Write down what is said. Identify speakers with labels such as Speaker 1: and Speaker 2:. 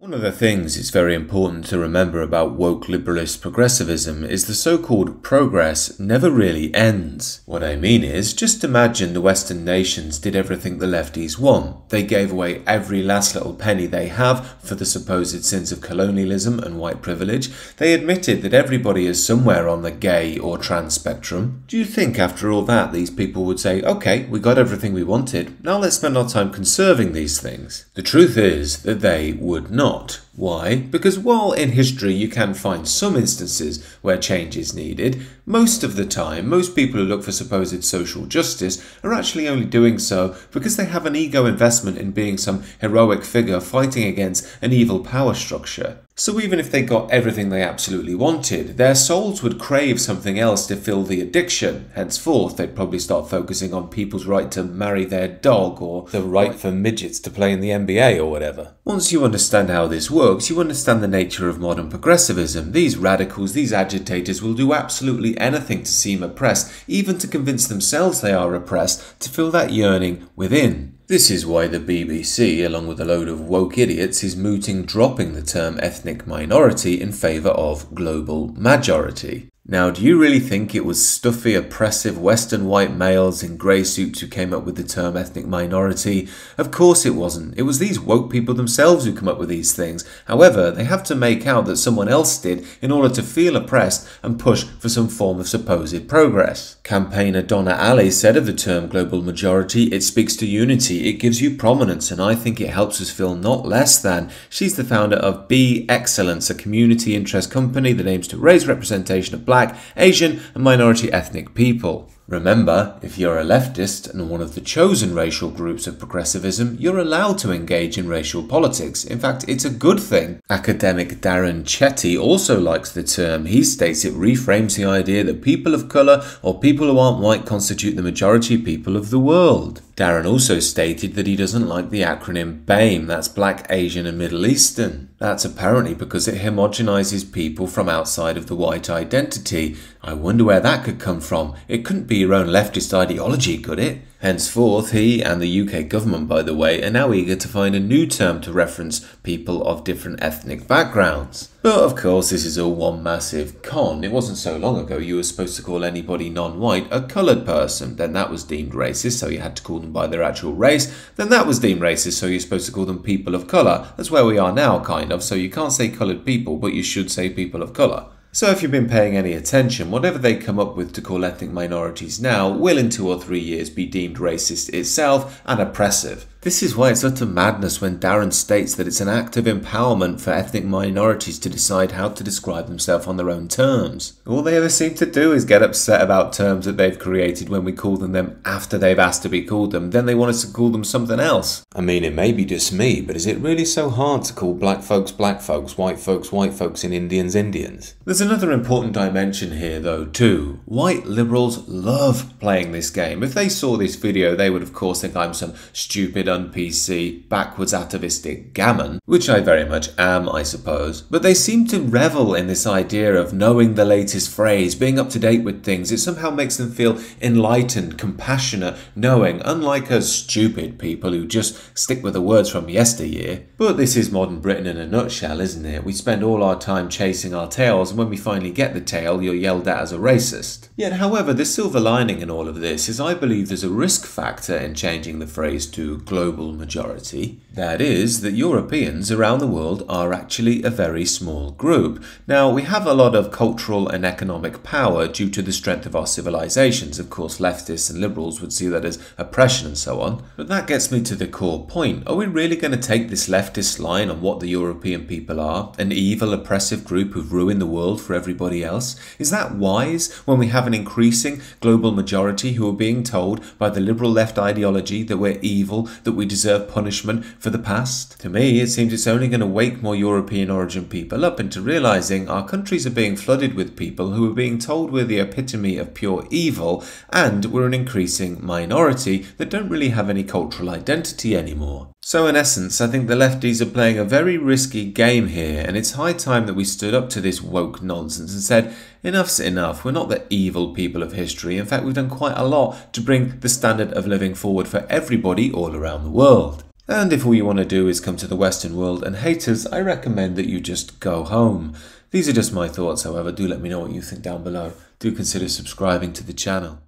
Speaker 1: One of the things it's very important to remember about woke liberalist progressivism is the so-called progress never really ends. What I mean is, just imagine the Western nations did everything the lefties want. They gave away every last little penny they have for the supposed sins of colonialism and white privilege. They admitted that everybody is somewhere on the gay or trans spectrum. Do you think after all that these people would say, okay, we got everything we wanted, now let's spend our time conserving these things? The truth is that they would not. Why? Because while in history you can find some instances where change is needed, most of the time, most people who look for supposed social justice are actually only doing so because they have an ego investment in being some heroic figure fighting against an evil power structure. So even if they got everything they absolutely wanted, their souls would crave something else to fill the addiction. Henceforth, they'd probably start focusing on people's right to marry their dog or the right for midgets to play in the NBA or whatever. Once you understand how this works, you understand the nature of modern progressivism. These radicals, these agitators will do absolutely anything to seem oppressed, even to convince themselves they are oppressed, to feel that yearning within. This is why the BBC, along with a load of woke idiots, is mooting dropping the term ethnic minority in favour of global majority. Now, do you really think it was stuffy, oppressive Western white males in grey suits who came up with the term ethnic minority? Of course it wasn't. It was these woke people themselves who come up with these things. However, they have to make out that someone else did in order to feel oppressed and push for some form of supposed progress. Campaigner Donna Alley said of the term global majority, it speaks to unity, it gives you prominence, and I think it helps us feel not less than. She's the founder of Be Excellence, a community interest company that aims to raise representation of Black, Asian and minority ethnic people. Remember, if you're a leftist and one of the chosen racial groups of progressivism, you're allowed to engage in racial politics. In fact, it's a good thing. Academic Darren Chetty also likes the term. He states it reframes the idea that people of colour or people who aren't white constitute the majority people of the world. Darren also stated that he doesn't like the acronym BAME, that's Black, Asian and Middle Eastern. That's apparently because it homogenizes people from outside of the white identity. I wonder where that could come from. It couldn't be your own leftist ideology, could it? Henceforth, he and the UK government, by the way, are now eager to find a new term to reference people of different ethnic backgrounds. But of course, this is all one massive con. It wasn't so long ago you were supposed to call anybody non-white a coloured person. Then that was deemed racist, so you had to call them by their actual race. Then that was deemed racist, so you're supposed to call them people of colour. That's where we are now, kind of. So you can't say coloured people, but you should say people of colour. So if you've been paying any attention, whatever they come up with to call ethnic minorities now will in 2 or 3 years be deemed racist itself and oppressive. This is why it's utter madness when Darren states that it's an act of empowerment for ethnic minorities to decide how to describe themselves on their own terms. All they ever seem to do is get upset about terms that they've created when we call them after they've asked to be called them. Then they want us to call them something else. I mean, it may be just me, but is it really so hard to call black folks, white folks and Indians, Indians? There's another important dimension here though too. White liberals love playing this game. If they saw this video, they would of course think I'm some stupid, un-PC, backwards atavistic gammon, which I very much am, I suppose. But they seem to revel in this idea of knowing the latest phrase, being up to date with things. It somehow makes them feel enlightened, compassionate, knowing, unlike us stupid people who just stick with the words from yesteryear. But this is modern Britain in a nutshell, isn't it? We spend all our time chasing our tails, and when we finally get the tail, you're yelled at as a racist. Yet, however, the silver lining in all of this is I believe there's a risk factor in changing the phrase to global majority. That is, that Europeans around the world are actually a very small group. Now, we have a lot of cultural and economic power due to the strength of our civilizations. Of course, leftists and liberals would see that as oppression and so on. But that gets me to the core point. Are we really going to take this leftist line on what the European people are? An evil, oppressive group who've ruined the world for everybody else? Is that wise when we have an increasing global majority who are being told by the liberal left ideology that we're evil, that we deserve punishment for the past? To me, it seems it's only going to wake more European origin people up into realising our countries are being flooded with people who are being told we're the epitome of pure evil and we're an increasing minority that don't really have any cultural identity anymore. So in essence, I think the lefties are playing a very risky game here, and it's high time that we stood up to this woke nonsense and said, enough's enough, we're not the evil people of history. In fact, we've done quite a lot to bring the standard of living forward for everybody all around the world. And if all you want to do is come to the Western world and hate us, I recommend that you just go home. These are just my thoughts, however. Do let me know what you think down below. Do consider subscribing to the channel.